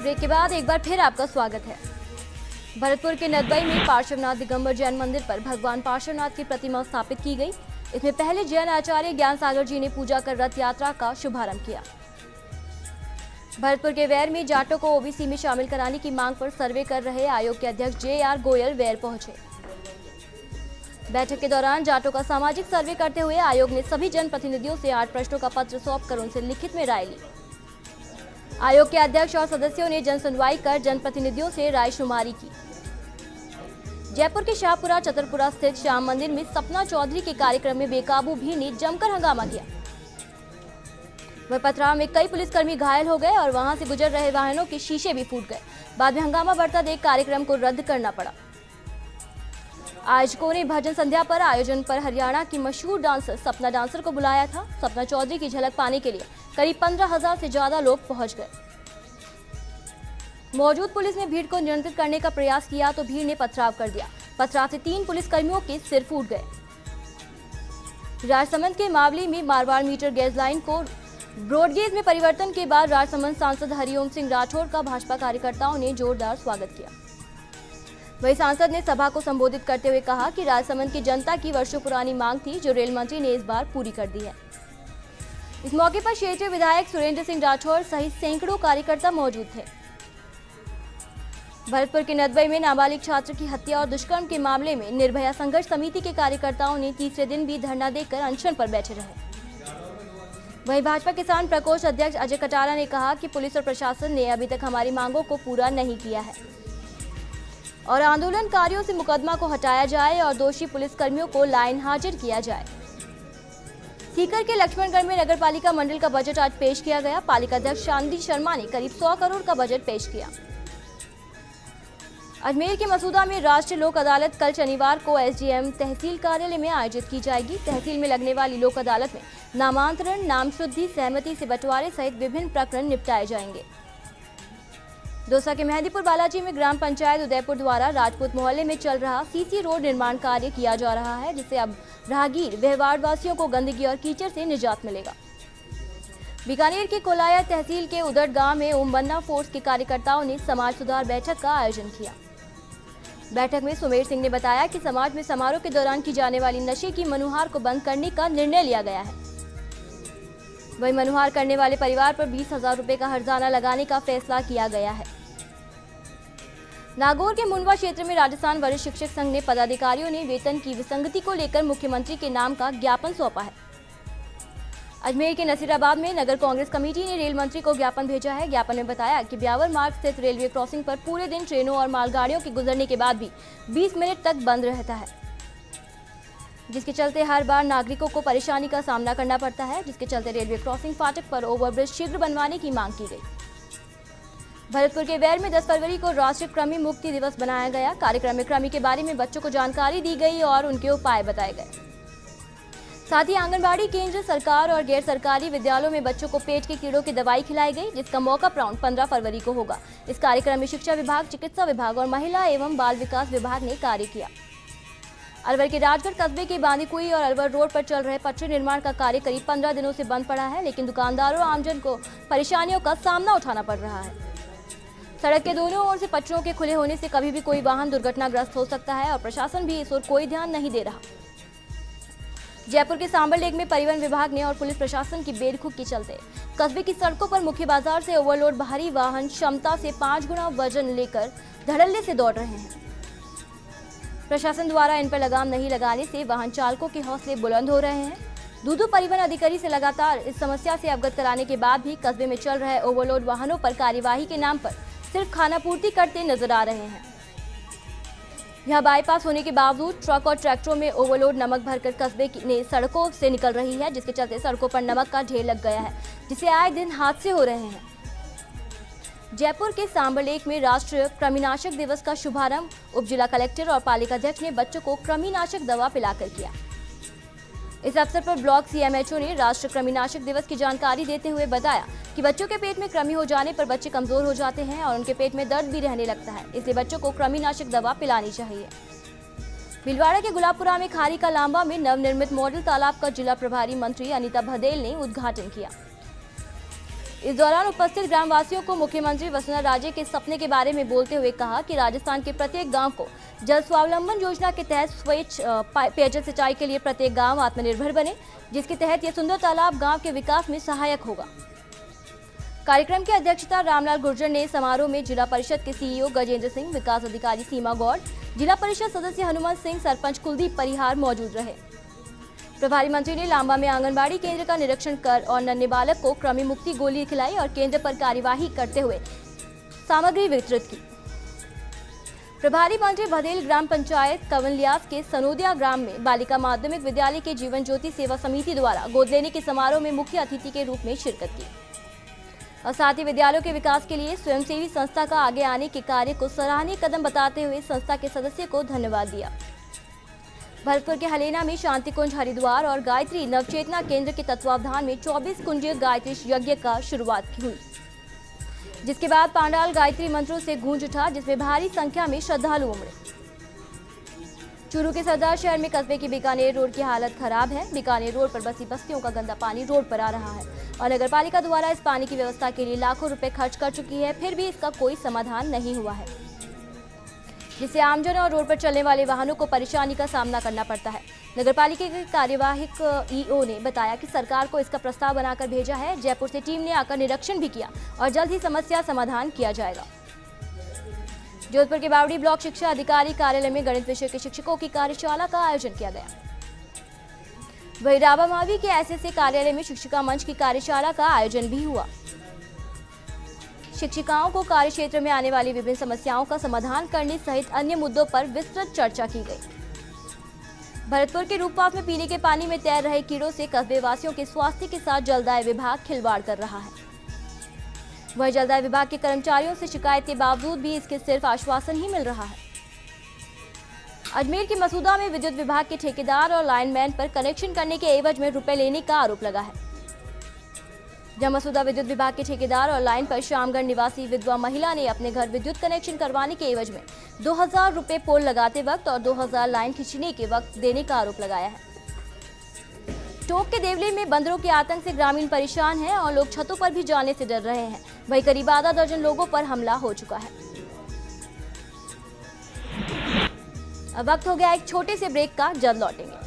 Break के बाद एक बार फिर आपका स्वागत है। भरतपुर के नदबई में पार्श्वनाथ दिगंबर जैन मंदिर पर भगवान पार्श्वनाथ की प्रतिमा स्थापित की गई। इसमें पहले जैन आचार्य ज्ञान सागर जी ने पूजा कर रथ यात्रा का शुभारंभ किया। भरतपुर के वैर में जाटों को ओबीसी में शामिल कराने की मांग पर सर्वे कर रहे आयोग के अध्यक्ष जे.आर. गोयल वैर पहुंचे। बैठक के दौरान जाटों का सामाजिक सर्वे करते हुए आयोग ने सभी जनप्रतिनिधियों से 8 प्रश्नों का पत्र सौंपकर उनसे लिखित में राय ली। आयोग के अध्यक्ष और सदस्यों ने जन सुनवाई कर जनप्रतिनिधियों से रायशुमारी की। जयपुर के शाहपुरा चतरपुरा स्थित श्याम मंदिर में सपना चौधरी के कार्यक्रम में बेकाबू भीड़ ने जमकर हंगामा किया। वह पथराव में कई पुलिसकर्मी घायल हो गए और वहां से गुजर रहे वाहनों के शीशे भी फूट गए। बाद में हंगामा बढ़ता देख कार्यक्रम को रद्द करना पड़ा। आयोजकों ने भजन संध्या पर आयोजन पर हरियाणा की मशहूर डांसर सपना डांसर को बुलाया था। सपना चौधरी की झलक पाने के लिए करीब 15,000 से ज्यादा लोग पहुंच गए। मौजूद पुलिस ने भीड़ को नियंत्रित करने का प्रयास किया तो भीड़ ने पथराव कर दिया। पथराव से 3 पुलिसकर्मियों के सिर फूट गए। राजसमंद के मावली में मारवाड़ मीटर गैस लाइन को ब्रॉडगेज में परिवर्तन के बाद राजसमंद सांसद हरिओम सिंह राठौर का भाजपा कार्यकर्ताओं ने जोरदार स्वागत किया। वही सांसद ने सभा को संबोधित करते हुए कहा कि राजसमंद की जनता की वर्षों पुरानी मांग थी जो रेल मंत्री ने इस बार पूरी कर दी है। इस मौके पर क्षेत्रीय विधायक सुरेंद्र सिंह राठौर सहित सैकड़ों कार्यकर्ता मौजूद थे। भरतपुर के नदबई में नाबालिग छात्र की हत्या और दुष्कर्म के मामले में निर्भया संघर्ष समिति के कार्यकर्ताओं ने तीसरे दिन भी धरना देकर अनशन पर बैठे रहे। वहीं भाजपा किसान प्रकोष्ठ अध्यक्ष अजय कटारा ने कहा कि पुलिस और प्रशासन ने अभी तक हमारी मांगों को पूरा नहीं किया है और आंदोलनकारियों से मुकदमा को हटाया जाए और दोषी पुलिसकर्मियों को लाइन हाजिर किया जाए। सीकर के लक्ष्मणगढ़ में नगरपालिका मंडल का बजट आज पेश किया गया। पालिका अध्यक्ष शांति शर्मा ने करीब 100 करोड़ का बजट पेश किया। अजमेर के मसूदा में राष्ट्रीय लोक अदालत कल शनिवार को एसडीएम तहसील कार्यालय में आयोजित की जाएगी। तहसील में लगने वाली लोक अदालत में नामांतरण, नामशुद्धि, सहमति से बंटवारे सहित विभिन्न प्रकरण निपटाए जाएंगे। दौसा के मेहंदीपुर बालाजी में ग्राम पंचायत उदयपुर द्वारा राजपूत मोहल्ले में चल रहा सीसी रोड निर्माण कार्य किया जा रहा है, जिससे अब राहगीर व वार्ड वासियों को गंदगी और कीचड़ से निजात मिलेगा। बीकानेर के कोलाया तहसील के उदड़ गांव में ओम बन्ना फोर्स के कार्यकर्ताओं ने समाज सुधार बैठक का आयोजन किया। बैठक में सुमेर सिंह ने बताया कि समाज में समारोह के दौरान की जाने वाली नशे की मनुहार को बंद करने का निर्णय लिया गया है। वही मनुहार करने वाले परिवार पर 20,000 रुपए का हर्जाना लगाने का फैसला किया गया है। नागौर के मुंडवा क्षेत्र में राजस्थान वरिष्ठ शिक्षक संघ ने पदाधिकारियों ने वेतन की विसंगति को लेकर मुख्यमंत्री के नाम का ज्ञापन सौंपा है। अजमेर के नसीराबाद में नगर कांग्रेस कमेटी ने रेल मंत्री को ज्ञापन भेजा है। ज्ञापन में बताया कि ब्यावर मार्ग स्थित रेलवे क्रॉसिंग पर पूरे दिन ट्रेनों और मालगाड़ियों के गुजरने के बाद भी 20 मिनट तक बंद रहता है, जिसके चलते हर बार नागरिकों को परेशानी का सामना करना पड़ता है, जिसके चलते रेलवे क्रॉसिंग फाटक पर ओवरब्रिज शीघ्र बनवाने की मांग की गई। भरतपुर के वैर में 10 फरवरी को राष्ट्रीय कृमि मुक्ति दिवस बनाया गया। कार्यक्रम में कृमि के बारे में बच्चों को जानकारी दी गई और उनके उपाय बताए गए। साथ ही आंगनबाड़ी केंद्र, सरकार और गैर सरकारी विद्यालयों में बच्चों को पेट के कीड़ों की दवाई खिलाई गई, जिसका मॉकअप राउंड 15 फरवरी को होगा। इस कार्यक्रम में शिक्षा विभाग, चिकित्सा विभाग और महिला एवं बाल विकास विभाग ने कार्य किया। अलवर के राजगढ़ कस्बे के बांदीकुई और अलवर रोड पर चल रहे पटरी निर्माण का कार्य करीब 15 दिनों से बंद पड़ा है, लेकिन दुकानदारों और आमजन को परेशानियों का सामना उठाना पड़ रहा है। सड़क के दोनों ओर से पटरियों के खुले होने से कभी भी कोई वाहन दुर्घटनाग्रस्त हो सकता है और प्रशासन भी इस ओर कोई ध्यान नहीं दे रहा। जयपुर के सांबर लेक में परिवहन विभाग ने और पुलिस प्रशासन की बेरखुक के चलते कस्बे की सड़कों पर मुख्य बाजार से ओवरलोड भारी वाहन क्षमता से 5 गुना वजन लेकर धड़ल्ले से दौड़ रहे हैं। प्रशासन द्वारा इन पर लगाम नहीं लगाने से वाहन चालकों के हौसले बुलंद हो रहे हैं। दूदू परिवहन अधिकारी से लगातार इस समस्या से अवगत कराने के बाद भी कस्बे में चल रहे ओवरलोड वाहनों पर कार्यवाही के नाम पर सिर्फ खानापूर्ति करते नजर आ रहे हैं। यहां बाईपास होने के बावजूद ट्रक और ट्रैक्टरों में ओवरलोड नमक भरकर कस्बे ने सड़कों से निकल रही है, जिसके चलते सड़कों पर नमक का ढेर लग गया है, जिससे आए दिन हादसे हो रहे हैं। जयपुर के सांबर लेक में राष्ट्रीय कृमिनाशक दिवस का शुभारंभ उप जिला कलेक्टर और पालिका अध्यक्ष ने बच्चों को कृमिनाशक दवा पिलाकर किया। इस अवसर पर ब्लॉक सीएमएचओ ने राष्ट्रीय कृमिनाशक दिवस की जानकारी देते हुए बताया कि बच्चों के पेट में कृमि हो जाने पर बच्चे कमजोर हो जाते हैं और उनके पेट में दर्द भी रहने लगता है, इसलिए बच्चों को कृमिनाशक दवा पिलानी चाहिए। भीलवाड़ा के गुलाबपुरा में खारी का लांबा में नवनिर्मित मॉडल तालाब का जिला प्रभारी मंत्री अनीता भदेल ने उद्घाटन किया। इस दौरान उपस्थित ग्रामवासियों को मुख्यमंत्री वसुंधरा राजे के सपने के बारे में बोलते हुए कहा कि राजस्थान के प्रत्येक गांव को जल स्वावलंबन योजना के तहत स्वच्छ पेयजल सिंचाई के लिए प्रत्येक गांव आत्मनिर्भर बने, जिसके तहत यह सुंदर तालाब गांव के विकास में सहायक होगा। कार्यक्रम की अध्यक्षता रामलाल गुर्जर ने। समारोह में जिला परिषद के सीईओ गजेंद्र सिंह, विकास अधिकारी सीमा गौड़, जिला परिषद सदस्य हनुमंत सिंह, सरपंच कुलदीप परिहार मौजूद रहे। प्रभारी मंत्री ने लांबा में आंगनबाड़ी केंद्र का निरीक्षण कर और नन्हे बालक को कृमि मुक्ति गोली खिलाई और केंद्र पर कार्यवाही करते हुए सामग्री वितरित की। प्रभारी मंत्री भदेल ग्राम पंचायत कवनलियास के सनोदिया ग्राम में बालिका माध्यमिक विद्यालय के जीवन ज्योति सेवा समिति द्वारा गोद लेने के समारोह में मुख्य अतिथि के रूप में शिरकत की और साथ ही विद्यालयों के विकास के लिए स्वयंसेवी संस्था का आगे आने के कार्य को सराहनीय कदम बताते हुए संस्था के सदस्य को धन्यवाद दिया। भरतपुर के हलेना में शांति कुंज हरिद्वार और गायत्री नवचेतना केंद्र के तत्वावधान में 24 कुंजीय गायत्री यज्ञ का शुरुआत हुई, जिसके बाद पांडाल गायत्री मंत्रों से गूंज उठा, जिसमें भारी संख्या में श्रद्धालु उमड़े। चूरू के सरदार शहर में कस्बे की बीकानेर रोड की हालत खराब है। बीकानेर रोड पर बसी बस्तियों का गंदा पानी रोड पर आ रहा है और नगर पालिका द्वारा इस पानी की व्यवस्था के लिए लाखों रुपए खर्च कर चुकी है, फिर भी इसका कोई समाधान नहीं हुआ है, जिससे आमजन और रोड पर चलने वाले वाहनों को परेशानी का सामना करना पड़ता है। नगरपालिका के कार्यवाहक ईओ ने बताया कि सरकार को इसका प्रस्ताव बनाकर भेजा है। जयपुर से टीम ने आकर निरीक्षण भी किया और जल्द ही समस्या समाधान किया जाएगा। जोधपुर के बावड़ी ब्लॉक शिक्षा अधिकारी कार्यालय में गणित विषय के शिक्षकों की कार्यशाला का आयोजन किया गया। वहीं राबा मावी के एसएसए कार्यालय में शिक्षिका मंच की कार्यशाला का आयोजन भी हुआ। शिक्षिकाओं को कार्यक्षेत्र में आने वाली विभिन्न समस्याओं का समाधान करने सहित अन्य मुद्दों पर विस्तृत चर्चा की गई। भरतपुर के रूपवास में पीने के पानी में तैर रहे कीड़ों से कस्बे वासियों के स्वास्थ्य के साथ जलदाय विभाग खिलवाड़ कर रहा है। वह जलदाय विभाग के कर्मचारियों से शिकायत के बावजूद भी इसके सिर्फ आश्वासन ही मिल रहा है। अजमेर के मसूदा में विद्युत विभाग के ठेकेदार और लाइनमैन पर कनेक्शन करने के एवज में रुपए लेने का आरोप लगा है। जब मसूदा विद्युत विभाग के ठेकेदार और लाइन पर श्यामगढ़ निवासी विधवा महिला ने अपने घर विद्युत कनेक्शन करवाने के एवज में 2000 रुपए पोल लगाते वक्त और 2000 लाइन खींचने के वक्त देने का आरोप लगाया है। टोक के देवली में बंदरों के आतंक से ग्रामीण परेशान हैं और लोग छतों पर भी जाने से डर रहे हैं। वहीं करीब आधा दर्जन लोगों पर हमला हो चुका है। अब वक्त हो गया एक छोटे से ब्रेक का, जल्द लौटेंगे।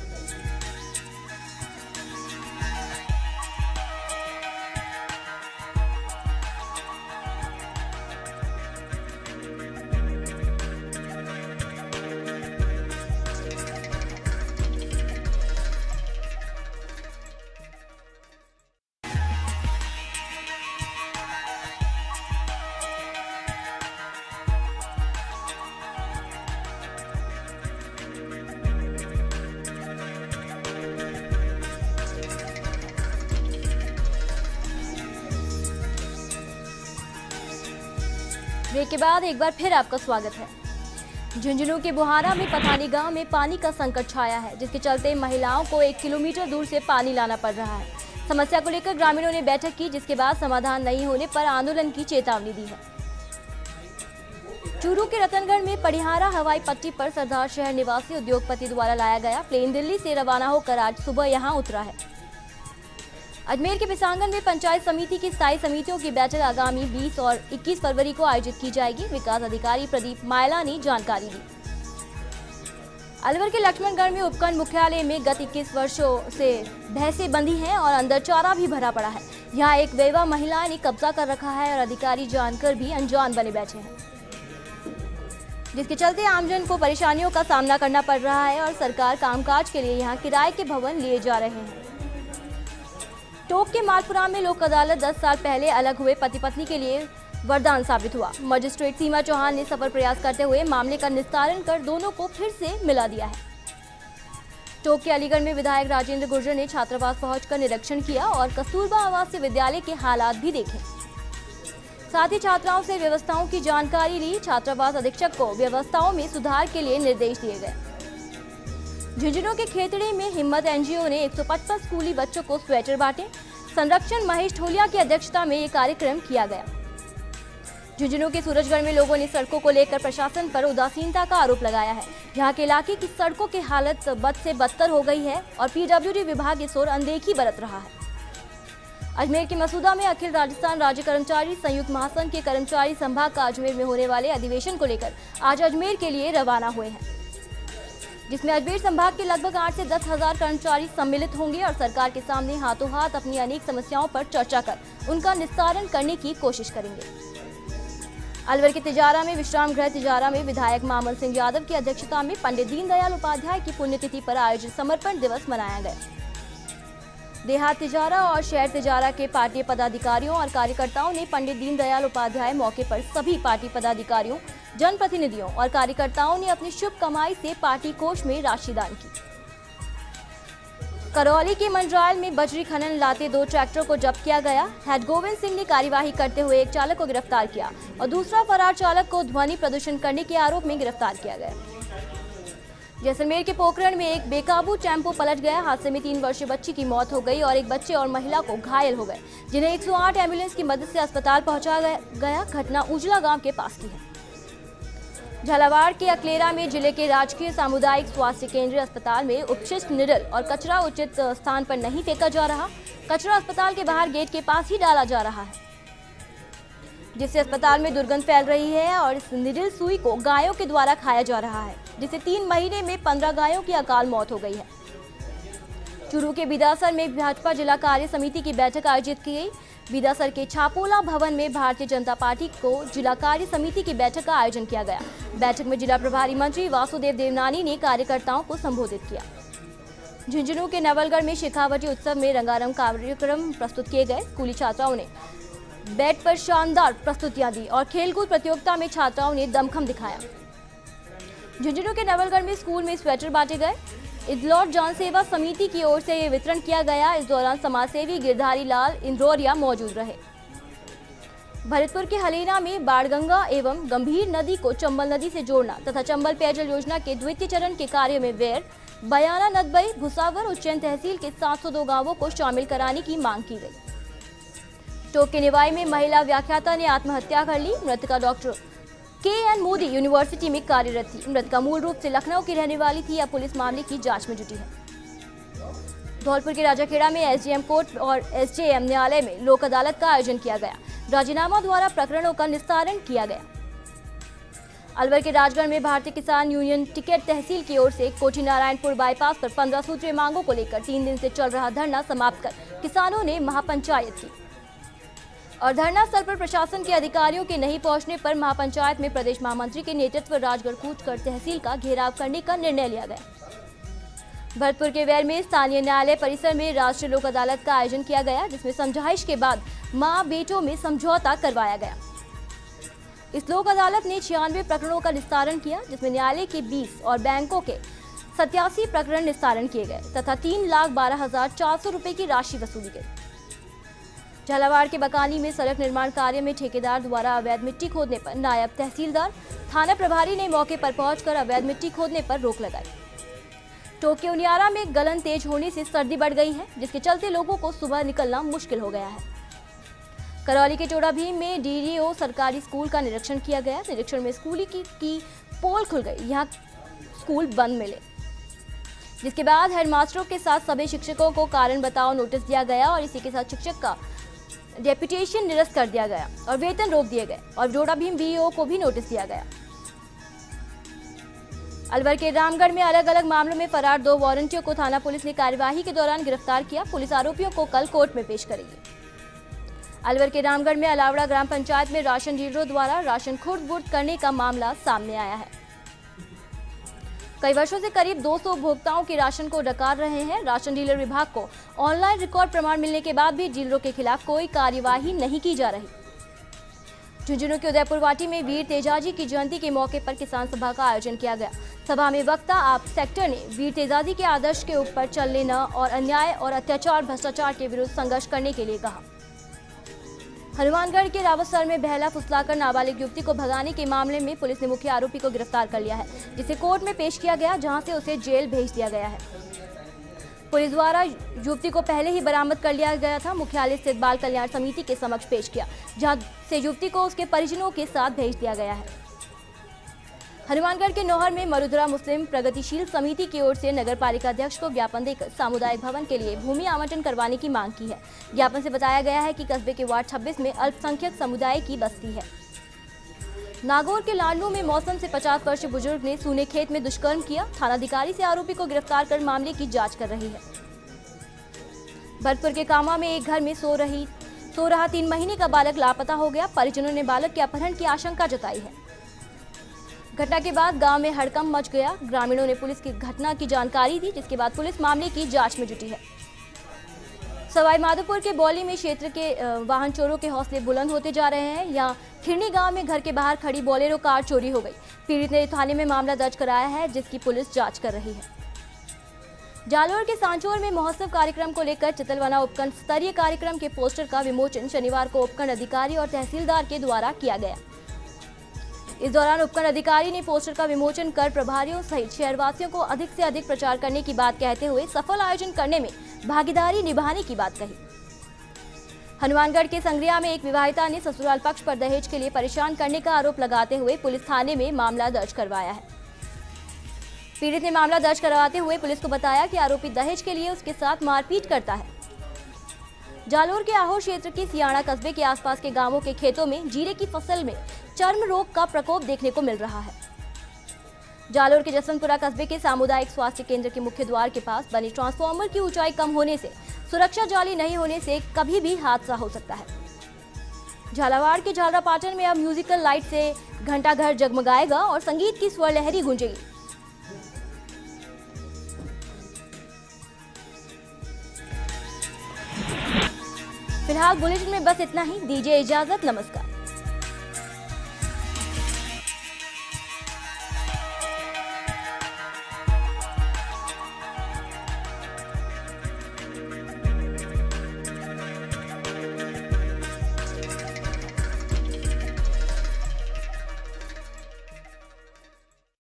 ब्रेक के बाद एक बार फिर आपका स्वागत है। झुंझुनू के बुहारा में पथानी गांव में पानी का संकट छाया है, जिसके चलते महिलाओं को 1 किलोमीटर दूर से पानी लाना पड़ रहा है। समस्या को लेकर ग्रामीणों ने बैठक की, जिसके बाद समाधान नहीं होने पर आंदोलन की चेतावनी दी है। चूरू के रतनगढ़ में पड़िहारा हवाई पट्टी पर सरदार शहर निवासी उद्योगपति द्वारा लाया गया प्लेन दिल्ली से रवाना होकर आज सुबह यहां उतरा है। अजमेर के पिसांगन में पंचायत समिति की स्थायी समितियों की बैठक आगामी 20 और 21 फरवरी को आयोजित की जाएगी। विकास अधिकारी प्रदीप मायला ने जानकारी दी। अलवर के लक्ष्मणगढ़ में उपखंड मुख्यालय में गत 21 वर्षों से भैंसें बंधी हैं और अंदर चारा भी भरा पड़ा है। यहाँ एक बेवा महिला ने कब्जा कर रखा है और अधिकारी जानकर भी अनजान बने बैठे हैं, जिसके चलते आमजन को परेशानियों का सामना करना पड़ रहा है और सरकार कामकाज के लिए यहाँ किराए के भवन लिए जा रहे हैं। टोक के मालपुरा में लोक अदालत 10 साल पहले अलग हुए पति पत्नी के लिए वरदान साबित हुआ। मजिस्ट्रेट सीमा चौहान ने सफल प्रयास करते हुए मामले का निस्तारण कर दोनों को फिर से मिला दिया है। टोक के अलीगढ़ में विधायक राजेंद्र गुर्जर ने छात्रावास पहुंचकर निरीक्षण किया और कस्तूरबा आवासीय विद्यालय के हालात भी देखे। साथ ही छात्राओं से व्यवस्थाओं की जानकारी ली। छात्रावास अधीक्षक को व्यवस्थाओं में सुधार के लिए निर्देश दिए गए। झुंझुनू के खेतड़ी में हिम्मत एनजीओ ने 155 स्कूली बच्चों को स्वेटर बांटे। संरक्षण महेश ढोलिया की अध्यक्षता में ये कार्यक्रम किया गया। झुंझुनू के सूरजगढ़ में लोगों ने सड़कों को लेकर प्रशासन पर उदासीनता का आरोप लगाया है। यहाँ के इलाके की सड़कों की हालत बद से बदतर हो गई है और पीडब्ल्यूडी विभाग इस ओर अनदेखी बरत रहा है। अजमेर के मसूदा में अखिल राजस्थान राज्य कर्मचारी संयुक्त महासंघ के कर्मचारी संभाग का अजमेर में होने वाले अधिवेशन को लेकर आज अजमेर के लिए रवाना हुए हैं, जिसमें अजमेर संभाग के लगभग 8 से 10 हजार कर्मचारी सम्मिलित होंगे और सरकार के सामने हाथों हाथ अपनी अनेक समस्याओं पर चर्चा कर उनका निस्तारण करने की कोशिश करेंगे। अलवर के तिजारा में विश्राम गृह तिजारा में विधायक मामन सिंह यादव की अध्यक्षता में पंडित दीनदयाल उपाध्याय की पुण्यतिथि पर आयोजित समर्पण दिवस मनाया गया। देहात तिजारा और शहर तिजारा के पार्टी पदाधिकारियों और कार्यकर्ताओं ने पंडित दीनदयाल उपाध्याय मौके पर सभी पार्टी पदाधिकारियों, जनप्रतिनिधियों और कार्यकर्ताओं ने अपनी शुभ कमाई से पार्टी कोष में राशि दान की। करौली के मंडरायल में बजरी खनन लाते 2 ट्रैक्टरों को जब्त किया गया। हेड गोविंद सिंह ने कार्यवाही करते हुए एक चालक को गिरफ्तार किया और दूसरा फरार चालक को ध्वनि प्रदूषण करने के आरोप में गिरफ्तार किया गया। जैसलमेर के पोखरण में एक बेकाबू टेम्पो पलट गया। हादसे में 3 वर्षीय बच्ची की मौत हो गई और एक बच्चे और महिला को घायल हो गए, जिन्हें 108 एम्बुलेंस की मदद से अस्पताल पहुंचाया गया। घटना उजला गांव के पास की है। झालावाड़ के अकलेरा में जिले के राजकीय सामुदायिक स्वास्थ्य केंद्र अस्पताल में उपशिष्ट निडल और कचरा उचित स्थान पर नहीं फेंका जा रहा। कचरा अस्पताल के बाहर गेट के पास ही डाला जा रहा है, जिससे अस्पताल में दुर्गंध फैल रही है और इस निडल सुई को गायों के द्वारा खाया जा रहा है, जिससे 3 महीने में 15 गायों की अकाल मौत हो गई है। चूरू के बिदासर में भाजपा जिला कार्य समिति की बैठक आयोजित की गई। बिदासर के छापोला भवन में भारतीय जनता पार्टी को जिला कार्य समिति की बैठक का आयोजन किया गया। बैठक में जिला प्रभारी मंत्री वासुदेव देवनानी ने कार्यकर्ताओं को संबोधित किया। झुंझुनू के नवलगढ़ में शेखावटी उत्सव में रंगारंग कार्यक्रम प्रस्तुत किए गए। स्कूली छात्राओं ने बैट पर शानदार प्रस्तुतियां दी और खेलकूद प्रतियोगिता में छात्राओं ने दमखम दिखाया। झुंझुनू के नवलगढ़ में स्कूल में स्वेटर बांटे गए। इदलौर जन सेवा समिति की ओर से ये वितरण किया गया। इस दौरान समाजसेवी गिरधारी लाल इंद्रोरिया मौजूद रहे। भरतपुर के हलेना में बाणगंगा एवं गंभीर नदी को चंबल नदी से जोड़ना तथा चंबल पेयजल योजना के द्वितीय चरण के कार्य में वेर, बयाना, नदबई, भुसावर, उज्जैन तहसील के 702 गांवों को शामिल कराने की मांग की गई। टोक के निवाई में महिला व्याख्याता ने आत्महत्या कर ली। मृतका डॉक्टर KN मोदी यूनिवर्सिटी में कार्यरत थी। मृतका मूल रूप से लखनऊ की रहने वाली थी। अब पुलिस मामले की जांच में जुटी है। धौलपुर के राजाखेड़ा में SDM कोर्ट और SJM न्यायालय में लोक अदालत का आयोजन किया गया। राजीनामा द्वारा प्रकरणों का निस्तारण किया गया। अलवर के राजगढ़ में भारतीय किसान यूनियन टिकट तहसील की ओर से कोठी नारायणपुर बाईपास पर 15 सूत्रीय मांगों को लेकर 3 दिन से चल रहा धरना समाप्त कर किसानों ने महापंचायत की और धरना स्थल पर प्रशासन के अधिकारियों के नहीं पहुंचने पर महापंचायत में प्रदेश महामंत्री के नेतृत्व राजगढ़ कूच कर तहसील का घेराव करने का निर्णय लिया गया। भरतपुर के वैर में स्थानीय न्यायालय परिसर में राष्ट्रीय लोक अदालत का आयोजन किया गया, जिसमें समझाइश के बाद मां बेटों में समझौता करवाया गया। इस लोक अदालत ने 96 प्रकरणों का निस्तारण किया, जिसमें न्यायालय के 20 और बैंकों के 87 प्रकरण निस्तारण किए गए तथा 3,12,400 रुपए की राशि वसूली गई। झालावाड़ के बकानी में सड़क निर्माण कार्य में ठेकेदार द्वारा अवैध मिट्टी खोदने पर नायब तहसीलदार, थाना प्रभारी ने मौके पर पहुंचकर अवैध मिट्टी खोदने पर रोक लगाई। टोक के उनियारा में गलन तेज होने से सर्दी बढ़ गई है, जिसके चलते लोगों को सुबह निकलना मुश्किल हो गया है। करौली के टोड़ा भीम में DDO सरकारी स्कूल का निरीक्षण किया गया। निरीक्षण में स्कूली की पोल खुल गई। यहाँ स्कूल बंद मिले, जिसके बाद हेडमास्टरों के साथ सभी शिक्षकों को कारण बताओ नोटिस दिया गया और इसी के साथ शिक्षक का डेपुटेशन निरस्त कर दिया गया और वेतन रोक दिए गए और टोड़ा भीम BEO को भी नोटिस दिया गया। अलवर के रामगढ़ में अलग अलग मामलों में फरार 2 वारंटियों को थाना पुलिस ने कार्यवाही के दौरान गिरफ्तार किया। पुलिस आरोपियों को कल कोर्ट में पेश करेगी। अलवर के रामगढ़ में अलावड़ा ग्राम पंचायत में राशन डीलरों द्वारा राशन खुर्द-बुर्द करने का मामला सामने आया है। कई वर्षों से करीब 200 उपभोक्ताओं के राशन को डकार रहे हैं। राशन डीलर विभाग को ऑनलाइन रिकॉर्ड प्रमाण मिलने के बाद भी डीलरों के खिलाफ कोई कार्यवाही नहीं की जा रही। झुंझुनू के उदयपुर वाटी में वीर तेजाजी की जयंती के मौके पर किसान सभा का आयोजन किया गया। सभा में वक्ता आप सेक्टर ने वीर तेजाजी के आदर्श के ऊपर चलने न और अन्याय और अत्याचार भ्रष्टाचार के विरुद्ध संघर्ष करने के लिए कहा। हनुमानगढ़ के रावतसर में बहला फुसलाकर नाबालिग युवती को भगाने के मामले में पुलिस ने मुख्य आरोपी को गिरफ्तार कर लिया है, जिसे कोर्ट में पेश किया गया, जहां से उसे जेल भेज दिया गया है। पुलिस द्वारा युवती को पहले ही बरामद कर लिया गया था। मुख्यालय स्थित बाल कल्याण समिति के समक्ष पेश किया, जहां से युवती को उसके परिजनों के साथ भेज दिया गया है। हनुमानगढ़ के नौहर में मरुधरा मुस्लिम प्रगतिशील समिति की ओर से नगर पालिका अध्यक्ष को ज्ञापन देकर सामुदायिक भवन के लिए भूमि आवंटन करवाने की मांग की है। ज्ञापन से बताया गया है कि कस्बे के वार्ड 26 में अल्पसंख्यक समुदाय की बस्ती है। नागौर के लाडलू में मौसम से 50 वर्षीय बुजुर्ग ने सूने खेत में दुष्कर्म किया। थानाधिकारी से आरोपी को गिरफ्तार कर मामले की जाँच कर रही है। भरतपुर के कामा में एक घर में सो रहा 3 महीने का बालक लापता हो गया। परिजनों ने बालक के अपहरण की आशंका जताई है। घटना के बाद गांव में हड़कंप मच गया। ग्रामीणों ने पुलिस की घटना की जानकारी दी, जिसके बाद पुलिस मामले की जांच में जुटी है। सवाई माधोपुर के बौली में क्षेत्र के वाहन चोरों के हौसले बुलंद होते जा रहे हैं। यहाँ खिरनी गांव में घर के बाहर खड़ी बोलेरो कार चोरी हो गई। पीड़ित ने थाने में मामला दर्ज कराया है, जिसकी पुलिस जाँच कर रही है। जालोर के सांचौर में महोत्सव कार्यक्रम को लेकर चितलवाना उपखंड स्तरीय कार्यक्रम के पोस्टर का विमोचन शनिवार को उपखंड अधिकारी और तहसीलदार के द्वारा किया गया। इस दौरान उपखंड अधिकारी ने पोस्टर का विमोचन कर प्रभारियों सहित शहरवासियों को अधिक से अधिक प्रचार करने की बात कहते हुए सफल आयोजन करने में भागीदारी निभाने की बात कही। हनुमानगढ़ के संग्रिया में एक विवाहिता ने ससुराल पक्ष पर दहेज के लिए परेशान करने का आरोप लगाते हुए पुलिस थाने में मामला दर्ज करवाया है। पीड़ित ने मामला दर्ज करवाते हुए पुलिस को बताया कि आरोपी दहेज के लिए उसके साथ मारपीट करता है। जालोर के आहोर क्षेत्र के सियाणा कस्बे के आसपास के गांवों के खेतों में जीरे की फसल में चर्म रोग का प्रकोप देखने को मिल रहा है। जालोर के जसवंतपुरा कस्बे के सामुदायिक स्वास्थ्य केंद्र के मुख्य द्वार के पास बने ट्रांसफार्मर की ऊंचाई कम होने से सुरक्षा जाली नहीं होने से कभी भी हादसा हो सकता है। झालावाड़ के झालरापाटन में अब म्यूजिकल लाइट से घंटाघर जगमगाएगा और संगीत की स्वर लहरी गूंजेगी। फिलहाल बुलेटिन में बस इतना ही। दीजिए इजाजत, नमस्कार।